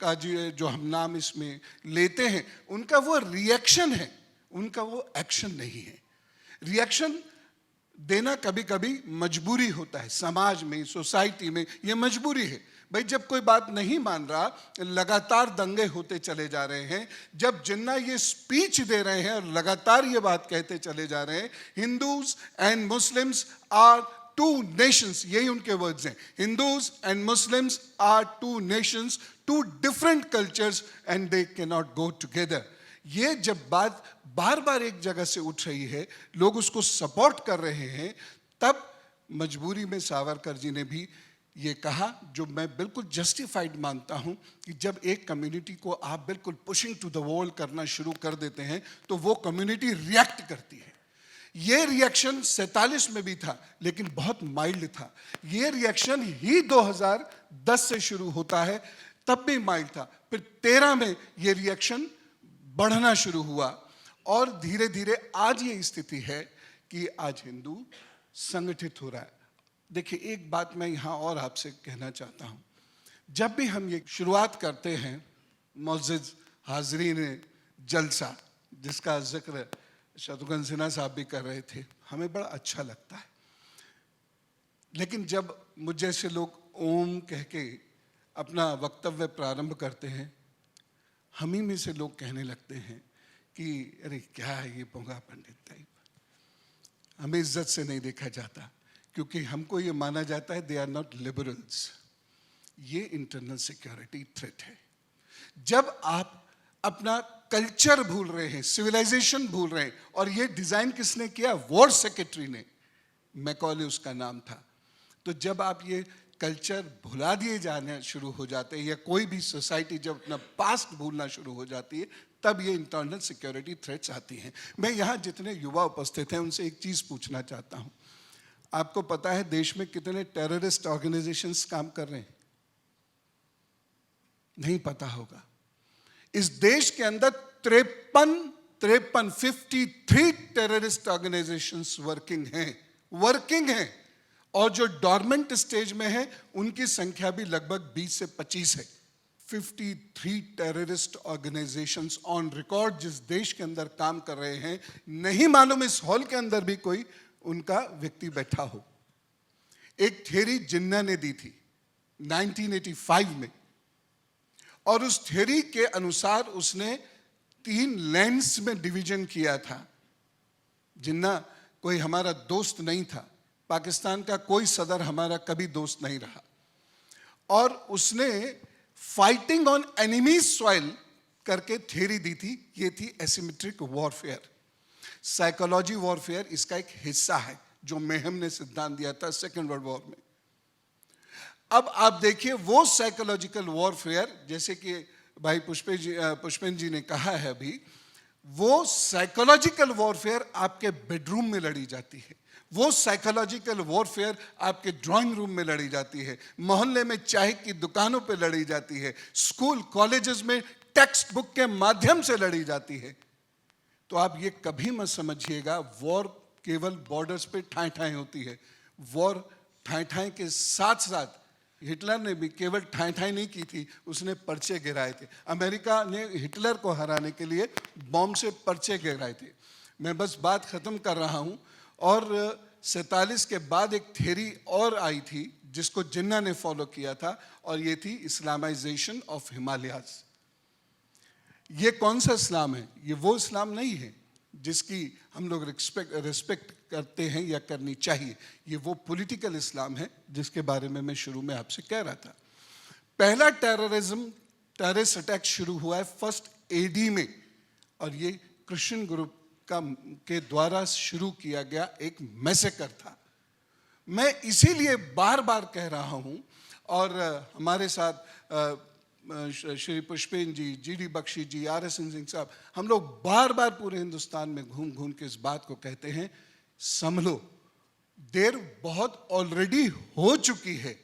B: का जो हम नाम इसमें लेते हैं, उनका वो रिएक्शन है, उनका वो एक्शन नहीं है। रिएक्शन देना कभी कभी मजबूरी होता है, समाज में, सोसाइटी में ये मजबूरी है। भाई जब कोई बात नहीं मान रहा, लगातार दंगे होते चले जा रहे हैं, जब जिन्ना ये स्पीच दे रहे हैं और लगातार ये बात कहते चले जा रहे हैं, Hindus and Muslims are two nations, यही उनके वर्ड्स हैं, Hindus and Muslims are two nations, two different cultures and they can not go together. ये जब बात बार बार एक जगह से उठ रही है, लोग उसको सपोर्ट कर रहे हैं, तब मजबूरी में सावरकर जी ने भी ये कहा, जो मैं बिल्कुल जस्टिफाइड मानता हूं, कि जब एक कम्युनिटी को आप बिल्कुल पुशिंग टू द वॉल करना शुरू कर देते हैं तो वो कम्युनिटी रिएक्ट करती है। ये रिएक्शन 47 में भी था लेकिन बहुत माइल्ड था, ये रिएक्शन ही 2010 से शुरू होता है, तब भी माइल्ड था, फिर 13 में ये रिएक्शन बढ़ना शुरू हुआ और धीरे धीरे आज ये स्थिति है कि आज हिंदू संगठित हो रहा है। देखिए एक बात मैं यहाँ और आपसे कहना चाहता हूँ, जब भी हम ये शुरुआत करते हैं मुअज़्ज़िज़ हाज़रीन जलसा, जिसका जिक्र शत्रुघ्न सिन्हा साहब भी कर रहे थे, हमें बड़ा अच्छा लगता है। लेकिन जब मुझ जैसे लोग ओम कह के अपना वक्तव्य प्रारंभ करते हैं, हम ही में से लोग कहने लगते हैं कि अरे क्या है ये पोंगा पंडित टाइप, हमें इज्जत से नहीं देखा जाता, क्योंकि हमको ये माना जाता है दे आर नॉट लिबरल्स। ये इंटरनल सिक्योरिटी थ्रेट है। जब आप अपना कल्चर भूल रहे हैं, सिविलाइजेशन भूल रहे हैं, और ये डिजाइन किसने किया? वॉर सेक्रेटरी ने, मैकॉले उसका नाम था। तो जब आप ये कल्चर भुला दिए जाने शुरू हो जाते हैं, या कोई भी सोसाइटी जब अपना पास्ट भूलना शुरू हो जाती है, तब ये इंटरनल सिक्योरिटी थ्रेट्स आती हैं। मैं यहाँ जितने युवा उपस्थित हैं उनसे एक चीज़ पूछना चाहता हूँ, आपको पता है देश में कितने टेररिस्ट ऑर्गेनाइजेशंस काम कर रहे हैं? नहीं पता होगा। इस देश के अंदर 53 टेररिस्ट ऑर्गेनाइजेशंस वर्किंग हैं, और जो डॉर्मेंट स्टेज में है उनकी संख्या भी लगभग 20 से 25 है। 53 टेररिस्ट ऑर्गेनाइजेशंस ऑन रिकॉर्ड जिस देश के अंदर काम कर रहे हैं, नहीं मालूम इस हॉल के अंदर भी कोई उनका व्यक्ति बैठा हो। एक थ्योरी जिन्ना ने दी थी 1985 में, और उस थ्योरी के अनुसार उसने 3 लैंड्स में डिवीजन किया था। जिन्ना कोई हमारा दोस्त नहीं था, पाकिस्तान का कोई सदर हमारा कभी दोस्त नहीं रहा, और उसने फाइटिंग ऑन एनिमीज सॉइल करके थ्योरी दी थी। ये थी एसिमेट्रिक वॉरफेयर, साइकोलॉजी वॉरफेयर इसका एक हिस्सा है, जो मेहम ने सिद्धांत दिया था सेकेंड वर्ल्ड वॉर में। अब आप देखिए वो साइकोलॉजिकल वॉरफेयर, जैसे कि भाई पुष्पेन जी ने कहा है अभी, वो साइकोलॉजिकल वॉरफेयर आपके बेडरूम में लड़ी जाती है, वो साइकोलॉजिकल वॉरफेयर आपके ड्राइंग रूम में लड़ी जाती है, मोहल्ले में चाय की दुकानों पे लड़ी जाती है, स्कूल कॉलेजेस में टेक्स्ट बुक के माध्यम से लड़ी जाती है। तो आप ये कभी मत समझिएगा वॉर केवल बॉर्डर्स पे ठाएं ठाएं होती है। वॉर ठाएं ठाएं के साथ साथ हिटलर ने भी केवल ठाएं ठाएं नहीं की थी, उसने पर्चे गिराए थे। अमेरिका ने हिटलर को हराने के लिए बॉम्ब से पर्चे गिराए थे। मैं बस बात ख़त्म कर रहा हूँ। और 47 के बाद एक थ्योरी और आई थी जिसको जिन्ना ने फॉलो किया था, और ये थी इस्लामाइजेशन ऑफ हिमालयाज। ये कौन सा इस्लाम है? ये वो इस्लाम नहीं है जिसकी हम लोग रिस्पेक्ट करते हैं या करनी चाहिए। ये वो पॉलिटिकल इस्लाम है जिसके बारे में मैं शुरू में आपसे कह रहा था। पहला टेररिस्ट अटैक शुरू हुआ है 1 AD में, और ये क्रिश्चियन ग्रुप के द्वारा शुरू किया गया एक मैसेकर था। मैं इसीलिए बार बार कह रहा हूँ, और हमारे साथ श्री पुष्पेन जी, GD बख्शी जी, RS सिंह साहब, हम लोग बार बार पूरे हिंदुस्तान में घूम घूम के इस बात को कहते हैं, संभलो, देर बहुत ऑलरेडी हो चुकी है।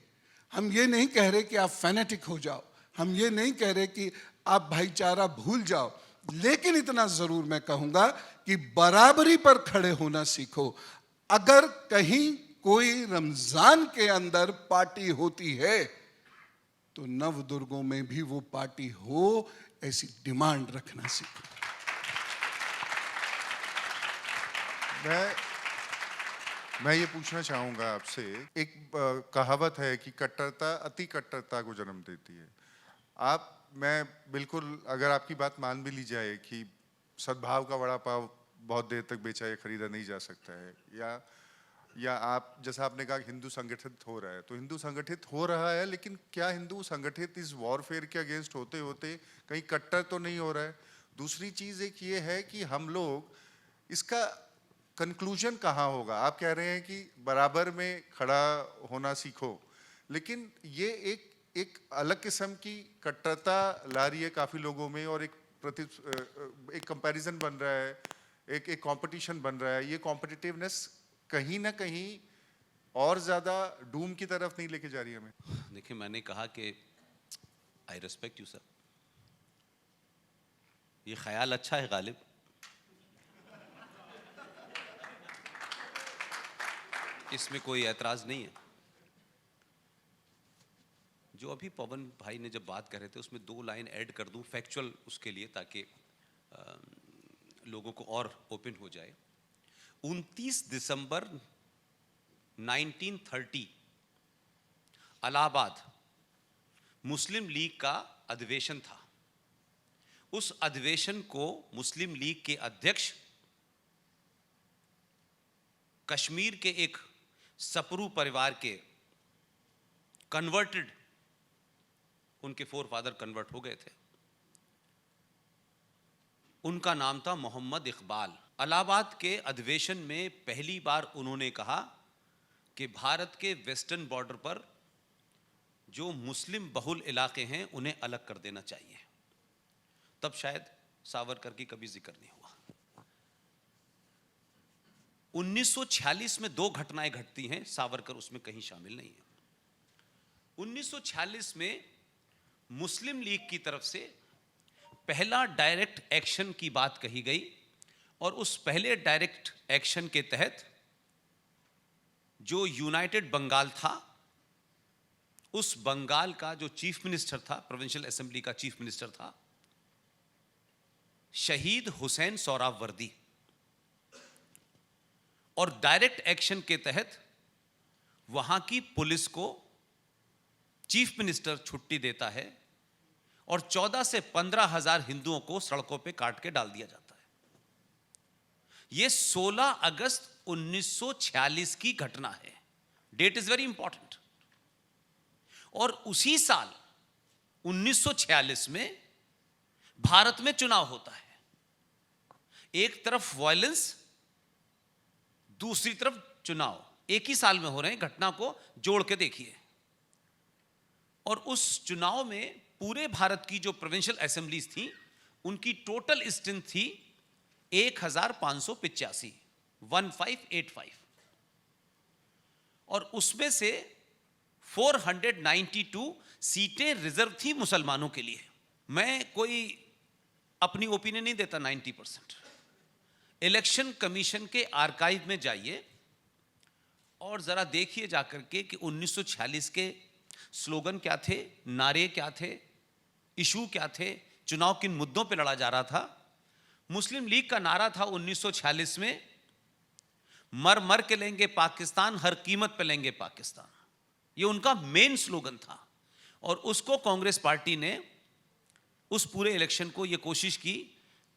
B: हम ये नहीं कह रहे कि आप फैनेटिक हो जाओ, हम ये नहीं कह रहे कि आप भाईचारा भूल जाओ, लेकिन इतना जरूर मैं कहूंगा कि बराबरी पर खड़े होना सीखो। अगर कहीं कोई रमजान के अंदर पार्टी होती है तो नव दुर्गों में भी वो पार्टी हो, ऐसी डिमांड रखना सीखो।
A: मैं ये पूछना चाहूँगा आपसे, एक कहावत है कि कट्टरता अति कट्टरता को जन्म देती है। मैं बिल्कुल, अगर आपकी बात मान भी ली जाए कि सद्भाव का वड़ा पाव बहुत देर तक बेचा या खरीदा नहीं जा सकता है, या आप जैसा आपने कहा हिंदू संगठित हो रहा है, तो हिंदू संगठित हो रहा है, लेकिन क्या हिंदू संगठित इस वॉरफेयर के अगेंस्ट होते होते कहीं कट्टर तो नहीं हो रहा है? दूसरी चीज एक ये है कि हम लोग इसका कंक्लूजन कहाँ होगा? आप कह रहे हैं कि बराबर में खड़ा होना सीखो, लेकिन ये एक अलग किस्म की कट्टरता ला रही है काफी लोगों में, और एक कंपैरिजन बन रहा है, एक कंपटीशन बन रहा है। ये कॉम्पिटिटिवनेस कहीं ना कहीं और ज्यादा डूम की तरफ नहीं लेके जा रही हमें?
C: देखिए, मैंने कहा कि आई रिस्पेक्ट यू सर, ये ख्याल अच्छा है गालिब, इसमें कोई एतराज नहीं है। जो अभी पवन भाई ने जब बात कर रहे थे उसमें 2 लाइन ऐड कर दूं फैक्चुअल उसके लिए, ताकि लोगों को और ओपन हो जाए। 29 दिसंबर 1930 इलाहाबाद मुस्लिम लीग का अधिवेशन था। उस अधिवेशन को मुस्लिम लीग के अध्यक्ष कश्मीर के एक सपरू परिवार के कन्वर्टेड, उनके फोरफादर कन्वर्ट हो गए थे, उनका नाम था मोहम्मद इकबाल। इलाहाबाद के अधिवेशन में पहली बार उन्होंने कहा कि भारत के वेस्टर्न बॉर्डर पर जो मुस्लिम बहुल इलाके हैं उन्हें अलग कर देना चाहिए। तब शायद सावरकर की कभी जिक्र नहीं हुआ। 1946 में 2 घटनाएं घटती हैं, सावरकर उसमें कहीं शामिल नहीं है। 1946 में मुस्लिम लीग की तरफ से पहला डायरेक्ट एक्शन की बात कही गई, और उस पहले डायरेक्ट एक्शन के तहत जो यूनाइटेड बंगाल था, उस बंगाल का जो चीफ मिनिस्टर था, प्रोविंशियल असेंबली का चीफ मिनिस्टर था शहीद हुसैन सोहरावर्दी। और डायरेक्ट एक्शन के तहत वहां की पुलिस को चीफ मिनिस्टर छुट्टी देता है और 14 से 15 हजार हिंदुओं को सड़कों पे काट के डाल दिया जाता है। यह 16 अगस्त 1946 की घटना है। Date is very important. और उसी साल 1946 में भारत में चुनाव होता है। एक तरफ वायलेंस, दूसरी तरफ चुनाव, एक ही साल में हो रहे हैं। घटना को जोड़ के देखिए। और उस चुनाव में पूरे भारत की जो प्रोविंशियल असेंबलीज थी, उनकी टोटल स्ट्रेंथ थी 1585, 1585, और उसमें से 492 सीटें रिजर्व थी मुसलमानों के लिए। मैं कोई अपनी ओपिनियन नहीं देता 90%। इलेक्शन कमीशन के आर्काइव में जाइए और जरा देखिए जाकर के कि 1946 के स्लोगन क्या थे, नारे क्या थे, इशू क्या थे, चुनाव किन मुद्दों पे लड़ा जा रहा था। मुस्लिम लीग का नारा था 1946 में, मर मर के लेंगे पाकिस्तान, हर कीमत पे लेंगे पाकिस्तान। ये उनका मेन स्लोगन था। और उसको कांग्रेस पार्टी ने उस पूरे इलेक्शन को ये कोशिश की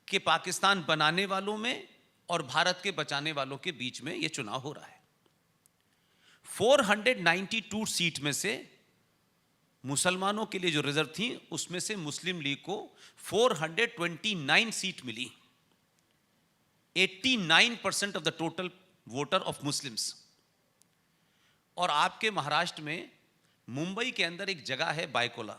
C: कि पाकिस्तान बनाने वालों में और भारत के बचाने वालों के बीच में ये चुनाव हो रहा है। 492 सीट में से मुसलमानों के लिए जो रिजर्व थी, उसमें से मुस्लिम लीग को 429 सीट मिली। 89% of the total voter of Muslims. और आपके महाराष्ट्र में मुंबई के अंदर एक जगह है बायकोला,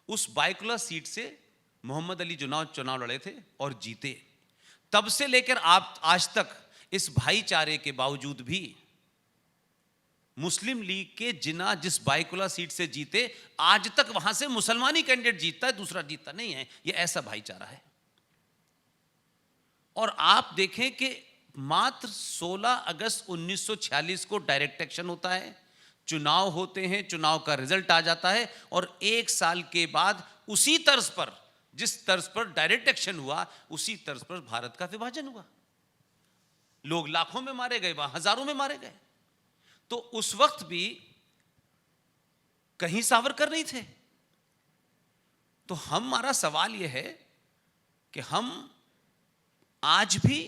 C: उस बायकोला सीट से मोहम्मद अली चुनाव लड़े थे और जीते। तब से लेकर आप आज तक इस भाईचारे के बावजूद भी मुस्लिम लीग के जिस बायकुला सीट से जीते, आज तक वहां से मुसलमानी कैंडिडेट जीतता है, दूसरा जीतता नहीं है। यह ऐसा भाईचारा है। और आप देखें कि मात्र 16 अगस्त 1946 को डायरेक्ट एक्शन होता है, चुनाव होते हैं, चुनाव का रिजल्ट आ जाता है, और 1 साल के बाद उसी तर्ज पर, जिस तर्ज पर डायरेक्ट एक्शन हुआ, उसी तर्ज पर भारत का विभाजन हुआ। लोग लाखों में मारे गए, वहां हजारों में मारे गए। तो उस वक्त भी कहीं सावरकर नहीं थे। तो हमारा सवाल यह है कि हम आज भी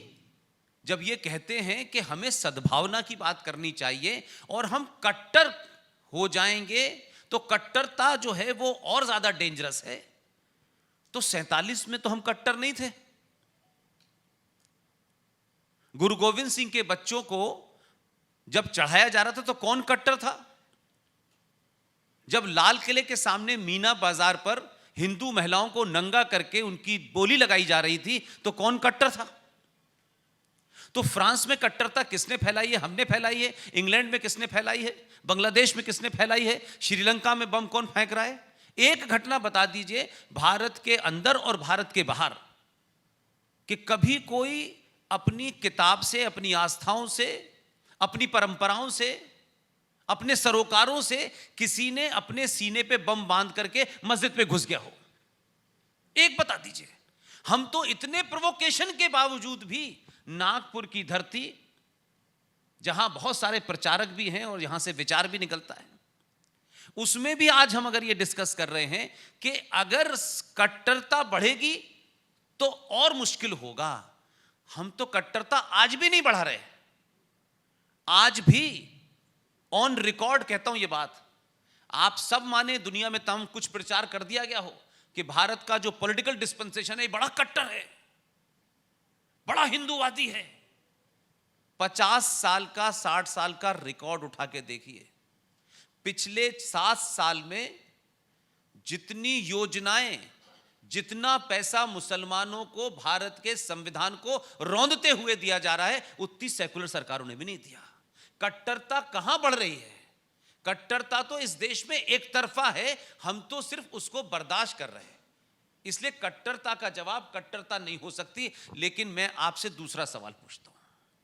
C: जब ये कहते हैं कि हमें सद्भावना की बात करनी चाहिए और हम कट्टर हो जाएंगे तो कट्टरता जो है वो और ज्यादा डेंजरस है। तो 47 में तो हम कट्टर नहीं थे। गुरु गोविंद सिंह के बच्चों को जब चढ़ाया जा रहा था तो कौन कट्टर था? जब लाल किले के सामने मीना बाजार पर हिंदू महिलाओं को नंगा करके उनकी बोली लगाई जा रही थी तो कौन कट्टर था? तो फ्रांस में कट्टरता किसने फैलाई है? हमने फैलाई है। इंग्लैंड में किसने फैलाई है? बांग्लादेश में किसने फैलाई है? श्रीलंका में बम कौन फेंक रहा है? एक घटना बता दीजिए भारत के अंदर और भारत के बाहर कि कभी कोई अपनी किताब से, अपनी आस्थाओं से, अपनी परंपराओं से, अपने सरोकारों से किसी ने अपने सीने पे बम बांध करके मस्जिद पे घुस गया हो? एक बता दीजिए। हम तो इतने प्रोवोकेशन के बावजूद भी नागपुर की धरती, जहां बहुत सारे प्रचारक भी हैं और यहां से विचार भी निकलता है, उसमें भी आज हम अगर ये डिस्कस कर रहे हैं कि अगर कट्टरता बढ़ेगी तो और मुश्किल होगा। हम तो कट्टरता आज भी नहीं बढ़ा रहे। आज भी ऑन रिकॉर्ड कहता हूं ये बात, आप सब माने दुनिया में तमाम कुछ प्रचार कर दिया गया हो कि भारत का जो पॉलिटिकल डिस्पेंसेशन है बड़ा कट्टर है, बड़ा हिंदूवादी है। 50 साल का, 60 साल का रिकॉर्ड उठा के देखिए। पिछले 7 साल में जितनी योजनाएं, जितना पैसा मुसलमानों को भारत के संविधान को रौंदते हुए दिया जा रहा है, उतनी सेकुलर सरकारों ने भी नहीं दिया। कट्टरता कहां बढ़ रही है? कट्टरता तो इस देश में एक तरफा है, हम तो सिर्फ उसको बर्दाश्त कर रहे हैं। इसलिए कट्टरता का जवाब कट्टरता नहीं हो सकती। लेकिन मैं आपसे दूसरा सवाल पूछता हूं।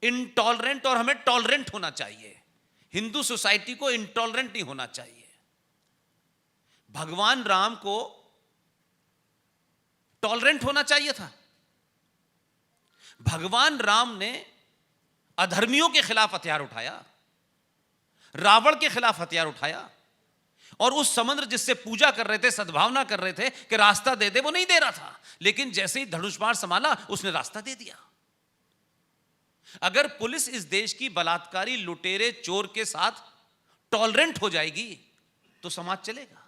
C: इनटॉलरेंट और हमें टॉलरेंट होना चाहिए। हिंदू सोसाइटी को इनटॉलरेंट नहीं होना चाहिए। भगवान राम को टॉलरेंट होना चाहिए था। भगवान राम ने अधर्मियों के खिलाफ हथियार उठाया, रावण के खिलाफ हथियार उठाया, और उस समुद्र जिससे पूजा कर रहे थे, सद्भावना कर रहे थे कि रास्ता दे दे, वो नहीं दे रहा था। लेकिन जैसे ही धनुष बाण संभाला उसने रास्ता दे दिया। अगर पुलिस इस देश की बलात्कारी, लुटेरे, चोर के साथ टॉलरेंट हो जाएगी तो समाज चलेगा।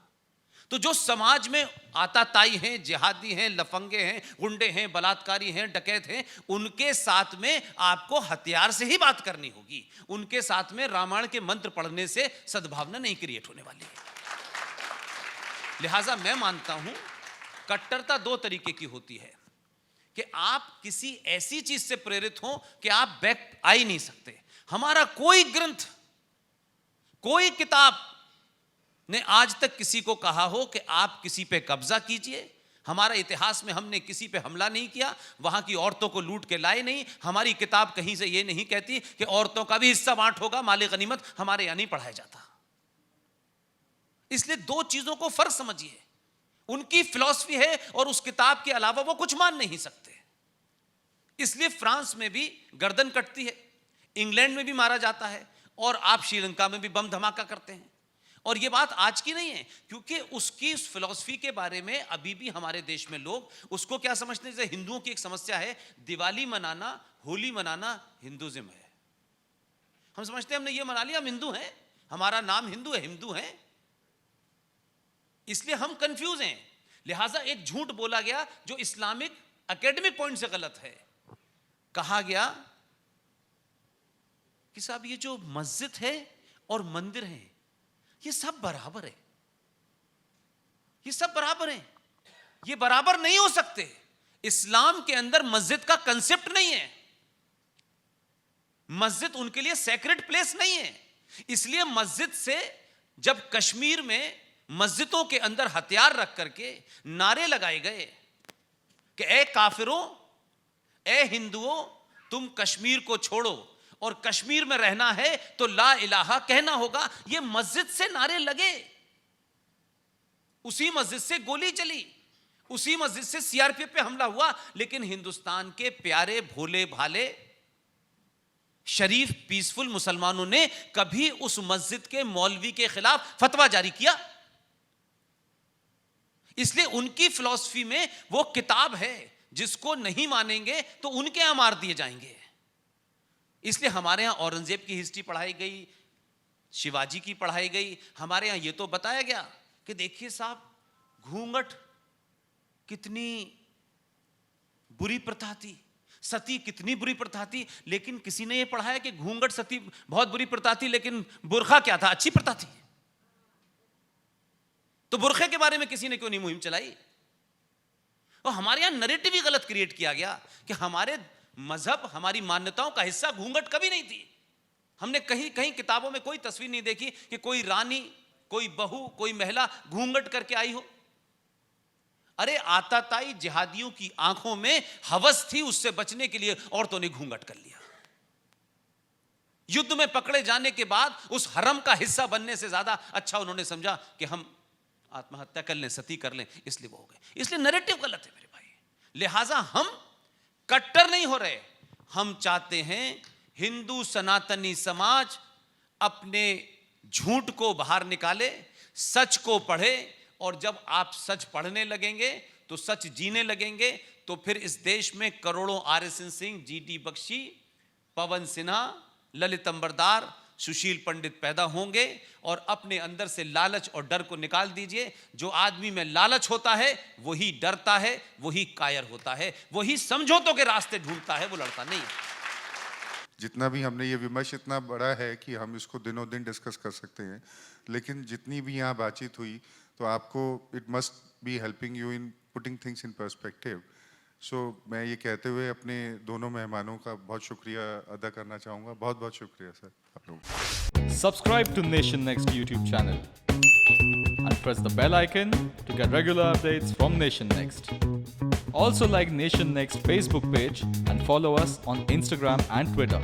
C: तो जो समाज में आताताई हैं, जिहादी हैं, लफंगे हैं, गुंडे हैं, बलात्कारी हैं, डकैत हैं, उनके साथ में आपको हथियार से ही बात करनी होगी। उनके साथ में रामायण के मंत्र पढ़ने से सद्भावना नहीं क्रिएट होने वाली है। लिहाजा मैं मानता हूं कट्टरता 2 तरीके की होती है कि आप किसी ऐसी चीज से प्रेरित हो कि आप बैक आ ही नहीं सकते। हमारा कोई ग्रंथ, कोई किताब ने आज तक किसी को कहा हो कि आप किसी पे कब्जा कीजिए। हमारा इतिहास में हमने किसी पे हमला नहीं किया, वहां की औरतों को लूट के लाए नहीं। हमारी किताब कहीं से ये नहीं कहती कि औरतों का भी हिस्सा बांट होगा, माले गनीमत हमारे यहां नहीं पढ़ाया जाता। इसलिए 2 चीजों को फर्क समझिए। उनकी फिलॉसफी है और उस किताब के अलावा वो कुछ मान नहीं सकते। इसलिए फ्रांस में भी गर्दन कटती है, इंग्लैंड में भी मारा जाता है, और आप श्रीलंका में भी बम धमाका करते हैं। और ये बात आज की नहीं है, क्योंकि उसकी उस फिलॉसफी के बारे में अभी भी हमारे देश में लोग उसको क्या समझते हैं? जैसे हिंदुओं की एक समस्या है, दिवाली मनाना, होली मनाना हिंदुइज्म है। हम समझते हैं हमने ये मना लिया, हम हिंदू हैं, हमारा नाम हिंदू है, हिंदू हैं। इसलिए हम कंफ्यूज हैं। लिहाजा एक झूठ बोला गया जो इस्लामिक एकेडमिक पॉइंट से गलत है। कहा गया कि साहब ये जो मस्जिद है और मंदिर है ये सब बराबर है, ये सब बराबर है। ये बराबर नहीं हो सकते। इस्लाम के अंदर मस्जिद का कंसेप्ट नहीं है। मस्जिद उनके लिए सेक्रेड प्लेस नहीं है। इसलिए मस्जिद से जब कश्मीर में मस्जिदों के अंदर हथियार रख करके नारे लगाए गए कि ए काफिरों, ए हिंदुओं, तुम कश्मीर को छोड़ो और कश्मीर में रहना है तो ला इलाहा कहना होगा, ये मस्जिद से नारे लगे, उसी मस्जिद से गोली चली, उसी मस्जिद से सीआरपीएफ पे हमला हुआ। लेकिन हिंदुस्तान के प्यारे भोले भाले
D: शरीफ पीसफुल मुसलमानों ने कभी उस मस्जिद के मौलवी के खिलाफ फतवा जारी किया? इसलिए उनकी फिलॉसफी में वो किताब है, जिसको नहीं मानेंगे तो उनके यहां मार दिए जाएंगे। इसलिए हमारे यहां औरंगजेब की हिस्ट्री पढ़ाई गई, शिवाजी की पढ़ाई गई। हमारे यहां यह तो बताया गया कि देखिए साहब, घूंघट कितनी बुरी प्रथा थी, सती कितनी बुरी प्रथा थी, लेकिन किसी ने यह पढ़ाया कि घूंघट सती बहुत बुरी प्रथा थी, लेकिन बुरखा क्या था, अच्छी प्रथा थी। तो बुरखे के बारे में किसी ने क्यों नहीं मुहिम चलाई? और हमारे यहां नैरेटिव ही गलत क्रिएट किया गया कि हमारे मजहब, हमारी मान्यताओं का हिस्सा घूंघट कभी नहीं थी। हमने कहीं कहीं किताबों में कोई तस्वीर नहीं देखी कि कोई रानी, कोई बहू, कोई महिला घूंघट करके आई हो। अरे आताताई जिहादियों की आंखों में हवस थी, उससे बचने के लिए औरतों ने घूंघट कर लिया। युद्ध में पकड़े जाने के बाद उस हरम का हिस्सा बनने से ज्यादा अच्छा उन्होंने समझा कि हम आत्महत्या कर लें, सती कर लें, इसलिए वो हो गए। इसलिए नैरेटिव गलत है मेरे भाई। लिहाजा हम कट्टर नहीं हो रहे, हम चाहते हैं हिंदू सनातनी समाज अपने झूठ को बाहर निकाले, सच को पढ़े, और जब आप सच पढ़ने लगेंगे तो सच जीने लगेंगे, तो फिर इस देश में करोड़ों आर.एस.एन. सिंह, जी.डी. बख्शी, पवन सिन्हा, ललित अंबरदार, सुशील पंडित पैदा होंगे। और अपने अंदर से लालच और डर को निकाल दीजिए। जो आदमी में लालच होता है वही डरता है, वही कायर होता है, वही समझौतों के रास्ते ढूंढता है, वो लड़ता नहीं है।
A: जितना भी हमने ये विमर्श इतना बड़ा है कि हम इसको दिनों दिन डिस्कस कर सकते हैं, लेकिन जितनी भी यहाँ बातचीत हुई तो आपको it must be helping you in putting things in perspective. So मैं ये कहते हुए अपने दोनों मेहमानों का बहुत शुक्रिया अदा करना चाहूँगा। बहुत बहुत शुक्रिया सर आप लोगों।
E: Subscribe to Nation Next YouTube channel and press the bell icon to get regular updates from Nation Next. Also like Nation Next Facebook page and follow us on Instagram and Twitter.